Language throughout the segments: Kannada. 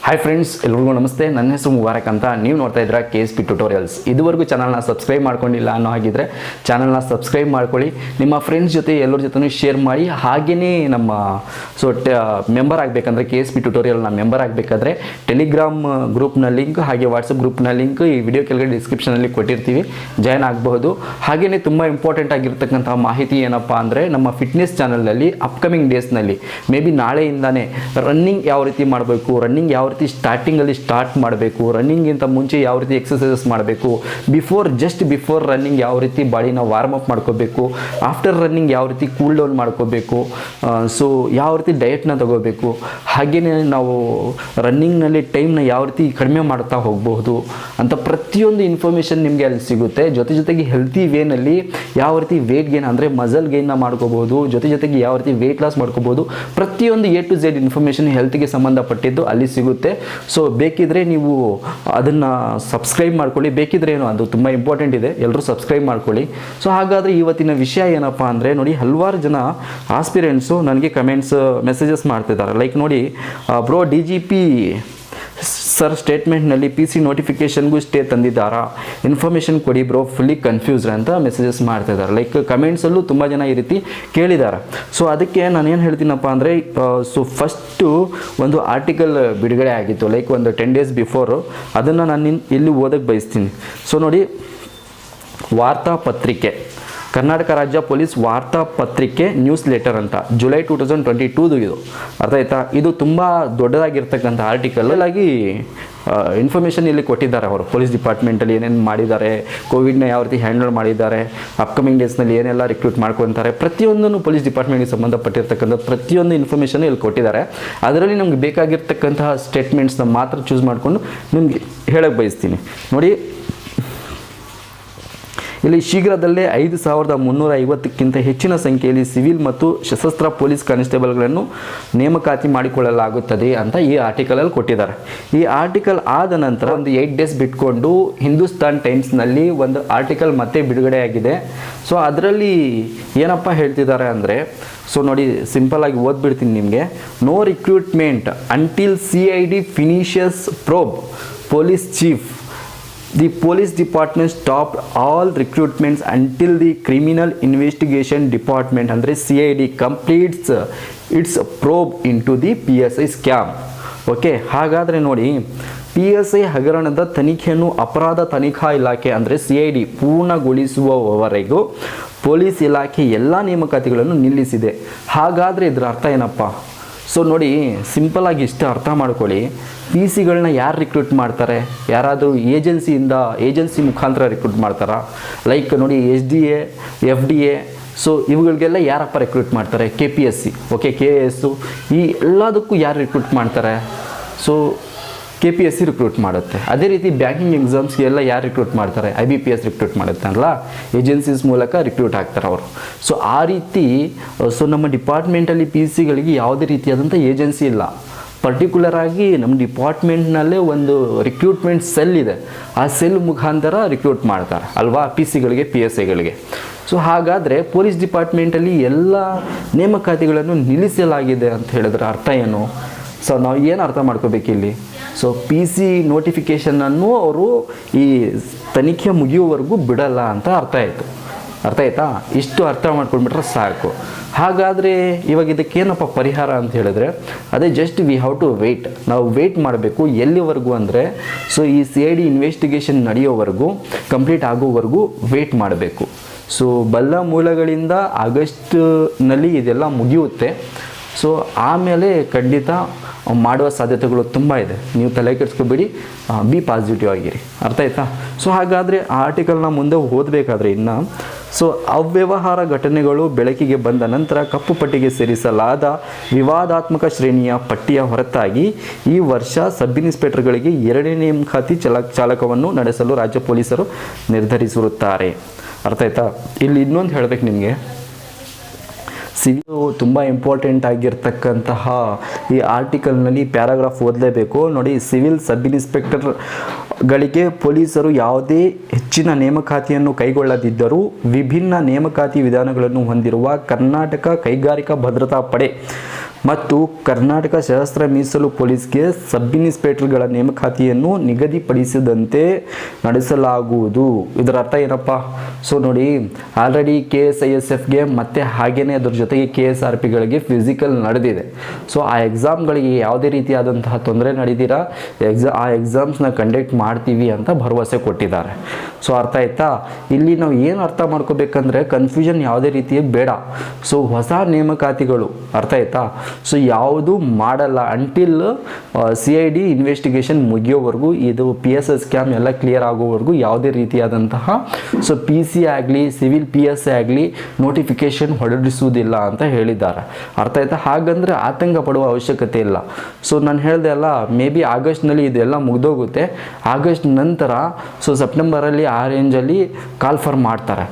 ಹಾಯ್ ಫ್ರೆಂಡ್ಸ್, ಎಲ್ಲರಿಗೂ ನಮಸ್ತೆ. ನನ್ನ ಹೆಸರು ಮುಬಾರಕ್ ಅಂತ. ನೀವು ನೋಡ್ತಾ ಇದ್ದೀರಾ KSP ಟ್ಯುಟೋರಿಯಲ್ಸ್. ಇದುವರೆಗೂ ಚಾನಲ್ನ ಸಬ್ಸ್ಕ್ರೈಬ್ ಮಾಡ್ಕೊಂಡಿಲ್ಲ ಅನ್ನೋ ಹಾಗಿದ್ರೆ ಚಾನಲ್ನ ಸಬ್ಸ್ಕ್ರೈಬ್ ಮಾಡ್ಕೊಳ್ಳಿ. ನಿಮ್ಮ ಫ್ರೆಂಡ್ಸ್ ಜೊತೆ ಎಲ್ಲರ ಜೊತೆ ಶೇರ್ ಮಾಡಿ. ಹಾಗೆಯೇ ನಮ್ಮ ಮೆಂಬರ್ ಆಗಬೇಕಂದ್ರೆ KSP ಟ್ಯುಟೋರಿಯಲ್ನ ಮೆಂಬರ್ ಆಗಬೇಕಾದ್ರೆ ಟೆಲಿಗ್ರಾಮ್ ಗ್ರೂಪ್ನ ಲಿಂಕ್ ಹಾಗೆ ವಾಟ್ಸಪ್ ಗ್ರೂಪ್ನ ಲಿಂಕ್ ಈ ವಿಡಿಯೋ ಕೆಳಗಡೆ ಡಿಸ್ಕ್ರಿಪ್ಷನಲ್ಲಿ ಕೊಟ್ಟಿರ್ತೀವಿ, ಜಾಯ್ನ್ ಆಗಬಹುದು. ಹಾಗೆಯೇ ತುಂಬ ಇಂಪಾರ್ಟೆಂಟ್ ಆಗಿರ್ತಕ್ಕಂಥ ಮಾಹಿತಿ ಏನಪ್ಪ ಅಂದರೆ ನಮ್ಮ ಫಿಟ್ನೆಸ್ ಚಾನಲ್ನಲ್ಲಿ ಅಪ್ಕಮಿಂಗ್ ಡೇಸ್ನಲ್ಲಿ ಮೇ ಬಿ ನಾಳೆಯಿಂದಾನೇ ರನ್ನಿಂಗ್ ಯಾವ ರೀತಿ ಮಾಡಬೇಕು, ರನ್ನಿಂಗ್ ಯಾವ ರೀತಿ ಸ್ಟಾರ್ಟಿಂಗಲ್ಲಿ ಸ್ಟಾರ್ಟ್ ಮಾಡಬೇಕು, ರನ್ನಿಂಗಿಂತ ಮುಂಚೆ ಯಾವ ರೀತಿ ಎಕ್ಸಸೈಸಸ್ ಮಾಡಬೇಕು, ಜಸ್ಟ್ ಬಿಫೋರ್ ರನ್ನಿಂಗ್ ಯಾವ ರೀತಿ ಬಾಡಿನ ವಾರ್ಮ್ ಅಪ್ ಮಾಡ್ಕೋಬೇಕು, ಆಫ್ಟರ್ ರನ್ನಿಂಗ್ ಯಾವ ರೀತಿ ಕೂಲ್ ಡೌನ್ ಮಾಡ್ಕೋಬೇಕು, ಸೊ ಯಾವ ರೀತಿ ಡಯಟ್ನ ತಗೋಬೇಕು, ಹಾಗೆಯೇ ನಾವು ರನ್ನಿಂಗ್ನಲ್ಲಿ ಟೈಮ್ನ ಯಾವ ರೀತಿ ಕಡಿಮೆ ಮಾಡ್ತಾ ಹೋಗಬಹುದು ಅಂತ ಪ್ರತಿಯೊಂದು ಇನ್ಫಾರ್ಮೇಷನ್ ನಿಮಗೆ ಅಲ್ಲಿ ಸಿಗುತ್ತೆ. ಜೊತೆಗೆ ಹೆಲ್ತಿ ವೇನಲ್ಲಿ ಯಾವ ರೀತಿ ವೇಟ್ ಗೇನ್ ಅಂದರೆ ಮಸಲ್ ಗೇನ್ನ ಮಾಡ್ಕೋಬಹುದು, ಜೊತೆಗೆ ಯಾವ ರೀತಿ ವೇಟ್ ಲಾಸ್ ಮಾಡ್ಕೋಬಹುದು, ಪ್ರತಿಯೊಂದು A to Z ಇನ್ಫಾರ್ಮೇಷನ್ ಹೆಲ್ತ್ಗೆ ಸಂಬಂಧಪಟ್ಟಿದ್ದು ಅಲ್ಲಿ ಸಿಗುತ್ತೆ. ಸೊ ಬೇಕಿದ್ರೆ ನೀವು ಅದನ್ನು ಸಬ್ಸ್ಕ್ರೈಬ್ ಮಾಡ್ಕೊಳ್ಳಿ. ಬೇಕಿದ್ರೆ ಏನು, ಅದು ತುಂಬ ಇಂಪಾರ್ಟೆಂಟ್ ಇದೆ, ಎಲ್ಲರೂ ಸಬ್ಸ್ಕ್ರೈಬ್ ಮಾಡ್ಕೊಳ್ಳಿ. ಸೊ ಹಾಗಾದರೆ ಇವತ್ತಿನ ವಿಷಯ ಏನಪ್ಪ ಅಂದರೆ ನೋಡಿ, ಹಲವಾರು ಜನ ಆಸ್ಪಿರೆಂಟ್ಸು ನನಗೆ ಕಮೆಂಟ್ಸ್ ಮೆಸೇಜಸ್ ಮಾಡ್ತಿದ್ದಾರೆ. ಲೈಕ್ ನೋಡಿ ಬ್ರೋ, DGP ಸರ್ ಸ್ಟೇಟ್ಮೆಂಟ್ನಲ್ಲಿ PC ನೋಟಿಫಿಕೇಷನ್ಗೂ ಸ್ಟೇ ತಂದಿದ್ದಾರಾ, ಇನ್ಫಾರ್ಮೇಷನ್ ಕೊಡಿ ಬ್ರೋ, ಫುಲ್ಲಿ ಕನ್ಫ್ಯೂಸ್ಡ್ ಅಂತ ಮೆಸೇಜಸ್ ಮಾಡ್ತಿದ್ದಾರೆ. ಲೈಕ್ ಕಮೆಂಟ್ಸಲ್ಲೂ ತುಂಬ ಜನ ಈ ರೀತಿ ಕೇಳಿದ್ದಾರೆ. ಸೊ ಅದಕ್ಕೆ ನಾನೇನು ಹೇಳ್ತೀನಪ್ಪ ಅಂದರೆ, ಸೊ ಫಸ್ಟು ಒಂದು ಆರ್ಟಿಕಲ್ ಬಿಡುಗಡೆ ಆಗಿತ್ತು, ಲೈಕ್ ಒಂದು 10 days ಬಿಫೋರು. ಅದನ್ನು ನಾನು ಇಲ್ಲಿ ಓದಕ್ಕೆ ಬಯಸ್ತೀನಿ. ಸೊ ನೋಡಿ, ವಾರ್ತಾಪತ್ರಿಕೆ, ಕರ್ನಾಟಕ ರಾಜ್ಯ ಪೊಲೀಸ್ ವಾರ್ತಾಪತ್ರಿಕೆ ನ್ಯೂಸ್ ಲೆಟರ್ ಅಂತ ಜುಲೈ 2022 ಇದು. ಅರ್ಥ ಆಯ್ತಾ? ಇದು ತುಂಬ ದೊಡ್ಡದಾಗಿರ್ತಕ್ಕಂಥ ಆರ್ಟಿಕಲ್ ಆಗಿ ಇನ್ಫಾರ್ಮೇಷನ್ ಇಲ್ಲಿ ಕೊಟ್ಟಿದ್ದಾರೆ. ಅವರು ಪೊಲೀಸ್ ಡಿಪಾರ್ಟ್ಮೆಂಟಲ್ಲಿ ಏನೇನು ಮಾಡಿದ್ದಾರೆ, ಕೋವಿಡ್ನ ಯಾವ ರೀತಿ ಹ್ಯಾಂಡಲ್ ಮಾಡಿದ್ದಾರೆ, ಅಪ್ಕಮಿಂಗ್ ಡೇಸ್ನಲ್ಲಿ ಏನೆಲ್ಲ ರಿಕ್ರೂಟ್ ಮಾಡ್ಕೊತಾರೆ, ಪ್ರತಿಯೊಂದನ್ನು ಪೊಲೀಸ್ ಡಿಪಾರ್ಟ್ಮೆಂಟ್ಗೆ ಸಂಬಂಧಪಟ್ಟಿರ್ತಕ್ಕಂಥ ಪ್ರತಿಯೊಂದು ಇನ್ಫಾರ್ಮೇಷನ್ ಇಲ್ಲಿ ಕೊಟ್ಟಿದ್ದಾರೆ. ಅದರಲ್ಲಿ ನಮ್ಗೆ ಬೇಕಾಗಿರ್ತಕ್ಕಂತಹ ಸ್ಟೇಟ್ಮೆಂಟ್ಸ್ನ ಮಾತ್ರ ಚೂಸ್ ಮಾಡಿಕೊಂಡು ನಿಮಗೆ ಹೇಳಕ್ಕೆ ಬಯಸ್ತೀನಿ. ನೋಡಿ, ಇಲ್ಲಿ ಶೀಘ್ರದಲ್ಲೇ 5350ಕ್ಕಿಂತ ಹೆಚ್ಚಿನ ಸಂಖ್ಯೆಯಲ್ಲಿ ಸಿವಿಲ್ ಮತ್ತು ಸಶಸ್ತ್ರ ಪೊಲೀಸ್ ಕಾನ್ಸ್ಟೇಬಲ್ಗಳನ್ನು ನೇಮಕಾತಿ ಮಾಡಿಕೊಳ್ಳಲಾಗುತ್ತದೆ ಅಂತ ಈ ಆರ್ಟಿಕಲಲ್ಲಿ ಕೊಟ್ಟಿದ್ದಾರೆ. ಈ ಆರ್ಟಿಕಲ್ ಆದ ನಂತರ ಒಂದು 8 days ಬಿಟ್ಕೊಂಡು ಹಿಂದೂಸ್ತಾನ್ ಟೈಮ್ಸ್ನಲ್ಲಿ ಒಂದು ಆರ್ಟಿಕಲ್ ಮತ್ತೆ ಬಿಡುಗಡೆಯಾಗಿದೆ. ಸೊ ಅದರಲ್ಲಿ ಏನಪ್ಪ ಹೇಳ್ತಿದ್ದಾರೆ ಅಂದರೆ, ಸೊ ನೋಡಿ ಸಿಂಪಲ್ ಆಗಿ ಓದ್ಬಿಡ್ತೀನಿ ನಿಮಗೆ. No recruitment until CID finishes probe, police chief. The police department stopped all recruitments until the criminal investigation department ಅಂದರೆ CID completes its probe into the PSI scam. Okay, ಹಾಗಾದರೆ ನೋಡಿ, PSI ಹಗರಣದ ತನಿಖೆಯನ್ನು ಅಪರಾಧ ತನಿಖಾ ಇಲಾಖೆ ಅಂದರೆ CID ಪೂರ್ಣಗೊಳಿಸುವವರೆಗೂ ಪೊಲೀಸ್ ಇಲಾಖೆ ಎಲ್ಲ ನೇಮಕಾತಿಗಳನ್ನು ನಿಲ್ಲಿಸಿದೆ. ಹಾಗಾದರೆ ಇದರ ಅರ್ಥ ಏನಪ್ಪ? ಸೊ ನೋಡಿ, ಸಿಂಪಲಾಗಿ ಇಷ್ಟು ಅರ್ಥ ಮಾಡ್ಕೊಳ್ಳಿ. PCಗಳನ್ನ ಯಾರು ರಿಕ್ರೂಟ್ ಮಾಡ್ತಾರೆ? ಯಾರಾದರೂ ಏಜೆನ್ಸಿ ಮುಖಾಂತರ ರಿಕ್ರೂಟ್ ಮಾಡ್ತಾರಾ? ಲೈಕ್ ನೋಡಿ, SDA, FDA, ಸೊ ಇವುಗಳಿಗೆಲ್ಲ ಯಾರಪ್ಪ ರಿಕ್ರೂಟ್ ಮಾಡ್ತಾರೆ? KPSC, ಓಕೆ, KAS, ಈ ಎಲ್ಲದಕ್ಕೂ ಯಾರು ರಿಕ್ರೂಟ್ ಮಾಡ್ತಾರೆ? ಸೊ KPSC ರಿಕ್ರೂಟ್ ಮಾಡುತ್ತೆ. ಅದೇ ರೀತಿ ಬ್ಯಾಂಕಿಂಗ್ ಎಕ್ಸಾಮ್ಸ್ಗೆಲ್ಲ ಯಾರು ರಿಕ್ರೂಟ್ ಮಾಡ್ತಾರೆ? IBPS ರಿಕ್ರೂಟ್ ಮಾಡುತ್ತೆ ಅಲ್ಲ, ಏಜೆನ್ಸೀಸ್ ಮೂಲಕ ರಿಕ್ರೂಟ್ ಆಗ್ತಾರೆ ಅವರು. ಸೊ ಆ ರೀತಿ ಸೊ ನಮ್ಮ ಡಿಪಾರ್ಟ್ಮೆಂಟಲ್ಲಿ PCಗಳಿಗೆ ಯಾವುದೇ ರೀತಿಯಾದಂಥ ಏಜೆನ್ಸಿ ಇಲ್ಲ. ಪರ್ಟಿಕ್ಯುಲರ್ ಆಗಿ ನಮ್ಮ ಡಿಪಾರ್ಟ್ಮೆಂಟ್ನಲ್ಲೇ ಒಂದು ರಿಕ್ರೂಟ್ಮೆಂಟ್ ಸೆಲ್ ಇದೆ. ಆ ಸೆಲ್ ಮುಖಾಂತರ ರಿಕ್ರೂಟ್ ಮಾಡ್ತಾರೆ ಅಲ್ವಾ PCಗಳಿಗೆ, PSIಗಳಿಗೆ. ಸೊ ಹಾಗಾದರೆ ಪೊಲೀಸ್ ಡಿಪಾರ್ಟ್ಮೆಂಟಲ್ಲಿ ಎಲ್ಲ ನೇಮಕಾತಿಗಳನ್ನು ನಿಲ್ಲಿಸಲಾಗಿದೆ ಅಂತ ಹೇಳಿದ್ರೆ ಅರ್ಥ ಏನು? ಸೊ ನಾವು ಏನು ಅರ್ಥ ಮಾಡ್ಕೋಬೇಕಿಲ್ಲಿ? ಸೊ PC ನೋಟಿಫಿಕೇಷನನ್ನು ಅವರು ಈ ತನಿಖೆ ಮುಗಿಯುವವರೆಗೂ ಬಿಡಲ್ಲ ಅಂತ ಅರ್ಥ ಆಯ್ತಾ? ಇಷ್ಟು ಅರ್ಥ ಮಾಡ್ಕೊಂಡ್ಬಿಟ್ರೆ ಸಾಕು. ಹಾಗಾದರೆ ಇವಾಗ ಇದಕ್ಕೇನಪ್ಪ ಪರಿಹಾರ ಅಂತ ಹೇಳಿದ್ರೆ, ಅದೇ just we have to wait. ನಾವು ವೆಯ್ಟ್ ಮಾಡಬೇಕು. ಎಲ್ಲಿವರೆಗೂ ಅಂದರೆ, ಸೊ ಈ CID ಇನ್ವೆಸ್ಟಿಗೇಷನ್ ನಡೆಯೋವರೆಗೂ, ಕಂಪ್ಲೀಟ್ ಆಗೋವರೆಗೂ ವೆಯ್ಟ್ ಮಾಡಬೇಕು. ಸೊ ಬಲ್ಲ ಮೂಲಗಳಿಂದ ಆಗಸ್ಟ್ನಲ್ಲಿ ಇದೆಲ್ಲ ಮುಗಿಯುತ್ತೆ. ಸೊ ಆಮೇಲೆ ಖಂಡಿತ ಮಾಡುವ ಸಾಧ್ಯತೆಗಳು ತುಂಬ ಇದೆ. ನೀವು ತಲೆ ಕೆಡಿಸ್ಕೊಬೇಡಿ, ಬಿ ಪಾಸಿಟಿವ್ ಆಗಿರಿ. ಅರ್ಥ ಆಯ್ತಾ? ಸೊ ಹಾಗಾದರೆ ಆ ಆರ್ಟಿಕಲ್ನ ಮುಂದೆ ಓದಬೇಕಾದ್ರೆ ಇನ್ನು, ಸೊ ಅವ್ಯವಹಾರ ಘಟನೆಗಳು ಬೆಳಕಿಗೆ ಬಂದ ನಂತರ ಕಪ್ಪು ಪಟ್ಟಿಗೆ ಸೇರಿಸಲಾದ ವಿವಾದಾತ್ಮಕ ಶ್ರೇಣಿಯ ಪಟ್ಟಿಯ ಹೊರತಾಗಿ ಈ ವರ್ಷ ಸಬ್ ಇನ್ಸ್ಪೆಕ್ಟರ್ಗಳಿಗೆ 2ನೇ ನೇಮಕಾತಿ ಚಾಲಕವನ್ನು ನಡೆಸಲು ರಾಜ್ಯ ಪೊಲೀಸರು ನಿರ್ಧರಿಸಿರುತ್ತಾರೆ. ಅರ್ಥ ಆಯ್ತಾ? ಇಲ್ಲಿ ಇನ್ನೊಂದು ಹೇಳಬೇಕು ನಿಮಗೆ, ಸಿವಿಲ್ ತುಂಬ ಇಂಪಾರ್ಟೆಂಟ್ ಆಗಿರ್ತಕ್ಕಂತಹ ಈ ಆರ್ಟಿಕಲ್ನಲ್ಲಿ ಪ್ಯಾರಾಗ್ರಾಫ್ ಓದಲೇಬೇಕು. ನೋಡಿ, ಸಿವಿಲ್ ಸಬ್ ಇನ್ಸ್ಪೆಕ್ಟರ್ಗಳಿಗೆ ಪೊಲೀಸರು ಯಾವುದೇ ಹೆಚ್ಚಿನ ನೇಮಕಾತಿಯನ್ನು ಕೈಗೊಳ್ಳದಿದ್ದರೂ ವಿಭಿನ್ನ ನೇಮಕಾತಿ ವಿಧಾನಗಳನ್ನು ಹೊಂದಿರುವ ಕರ್ನಾಟಕ ಕೈಗಾರಿಕಾ ಭದ್ರತಾ ಪಡೆ ಮತ್ತು ಕರ್ನಾಟಕ ಸಶಸ್ತ್ರ ಮೀಸಲು ಪೊಲೀಸ್ಗೆ ಸಬ್ ಇನ್ಸ್ಪೆಕ್ಟರ್ಗಳ ನೇಮಕಾತಿಯನ್ನು ನಿಗದಿಪಡಿಸಿದಂತೆ ನಡೆಸಲಾಗುವುದು. ಇದರ ಅರ್ಥ ಏನಪ್ಪ? ಸೊ ನೋಡಿ, ಆಲ್ರೆಡಿ KSISFಗೆ ಮತ್ತು ಹಾಗೆಯೇ ಅದ್ರ ಜೊತೆಗೆ KSRPಗಳಿಗೆ ಫಿಸಿಕಲ್ ನಡೆದಿದೆ. ಸೊ ಆ ಎಕ್ಸಾಮ್ಗಳಿಗೆ ಯಾವುದೇ ರೀತಿಯಾದಂತಹ ತೊಂದರೆ ನಡೆದಿರ ಆ ಎಕ್ಸಾಮ್ಸ್ನ ಕಂಡಕ್ಟ್ ಮಾಡ್ತೀವಿ ಅಂತ ಭರವಸೆ ಕೊಟ್ಟಿದ್ದಾರೆ. ಸೊ ಅರ್ಥ ಆಯ್ತಾ? ಇಲ್ಲಿ ನಾವು ಏನು ಅರ್ಥ ಮಾಡ್ಕೋಬೇಕಂದ್ರೆ ಕನ್ಫ್ಯೂಷನ್ ಯಾವುದೇ ರೀತಿಯಾಗಿ ಬೇಡ. ಸೊ ಹೊಸ ನೇಮಕಾತಿಗಳು, ಅರ್ಥ ಆಯ್ತಾ? ಸೊ ಯಾವುದು ಮಾಡಲ್ಲ ಅಂಟಿಲ್ CID ಇನ್ವೆಸ್ಟಿಗೇಷನ್ ಮುಗಿಯೋವರೆಗೂ, ಇದು PSI ಸ್ಕ್ಯಾಮ್ ಎಲ್ಲ ಕ್ಲಿಯರ್ ಆಗೋವರೆಗೂ ಯಾವುದೇ ರೀತಿಯಾದಂತಹ ಸೊ PC ಆಗಲಿ ಸಿವಿಲ್ PSI ಆಗಲಿ ನೋಟಿಫಿಕೇಶನ್ ಹೊರಡಿಸುವುದಿಲ್ಲ ಅಂತ ಹೇಳಿದ್ದಾರೆ. ಅರ್ಥ ಆಯ್ತಾ? ಹಾಗಂದರೆ ಆತಂಕ ಪಡುವ ಅವಶ್ಯಕತೆ ಇಲ್ಲ. ಸೊ ನಾನು ಹೇಳಿದೆ ಅಲ್ಲ, ಮೇ ಬಿ ಆಗಸ್ಟ್ನಲ್ಲಿ ಇದೆಲ್ಲ ಮುಗ್ದೋಗುತ್ತೆ. ಆಗಸ್ಟ್ ನಂತರ ಸೊ ಸೆಪ್ಟೆಂಬರಲ್ಲಿ ಆ ರೇಂಜಲ್ಲಿ ಕಾಲ್ ಫಾರ್ ಮಾಡ್ತಾರೆ.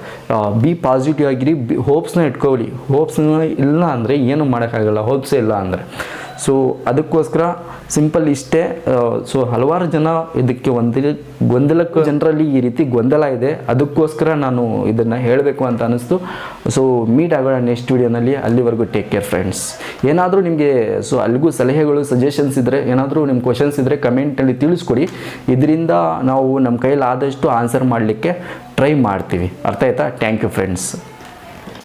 ಬಿ ಪಾಸಿಟಿವ್ ಆಗಿರಿ, ಹೋಪ್ಸ್ನ ಇಟ್ಕೊಳ್ಳಿ. ಹೋಪ್ಸ್ನ ಇಲ್ಲ ಅಂದರೆ ಏನು ಮಾಡೋಕ್ಕಾಗಲ್ಲ, ಹೋಪ್ಸ್ ಇಲ್ಲ ಅಂದರೆ. ಸೊ ಅದಕ್ಕೋಸ್ಕರ ಸಿಂಪಲ್ ಇಷ್ಟೇ. ಸೊ ಹಲವಾರು ಜನ ಇದಕ್ಕೆ ಗೊಂದಲಕ್ಕೆ ಜನರಲ್ಲಿ ಈ ರೀತಿ ಗೊಂದಲ ಇದೆ, ಅದಕ್ಕೋಸ್ಕರ ನಾನು ಇದನ್ನು ಹೇಳಬೇಕು ಅಂತ ಅನ್ನಿಸ್ತು. ಸೊ ಮೀಟ್ ಆಗೋಣ ನೆಕ್ಸ್ಟ್ ವಿಡಿಯೋನಲ್ಲಿ. ಅಲ್ಲಿವರೆಗೂ ಟೇಕ್ ಕೇರ್ ಫ್ರೆಂಡ್ಸ್. ಏನಾದರೂ ನಿಮಗೆ ಸೊ ಅಲ್ಲಿಗೂ ಸಲಹೆಗಳು ಸಜೆಷನ್ಸ್ ಇದ್ದರೆ, ಏನಾದರೂ ನಿಮ್ಮ ಕ್ವಶನ್ಸ್ ಇದ್ದರೆ ಕಮೆಂಟಲ್ಲಿ ತಿಳಿಸ್ಕೊಡಿ. ಇದರಿಂದ ನಾವು ನಮ್ಮ ಕೈಲಾದಷ್ಟು ಆನ್ಸರ್ ಮಾಡಲಿಕ್ಕೆ ಟ್ರೈ ಮಾಡ್ತೀವಿ. ಅರ್ಥ ಆಯ್ತಾ? Thank you friends.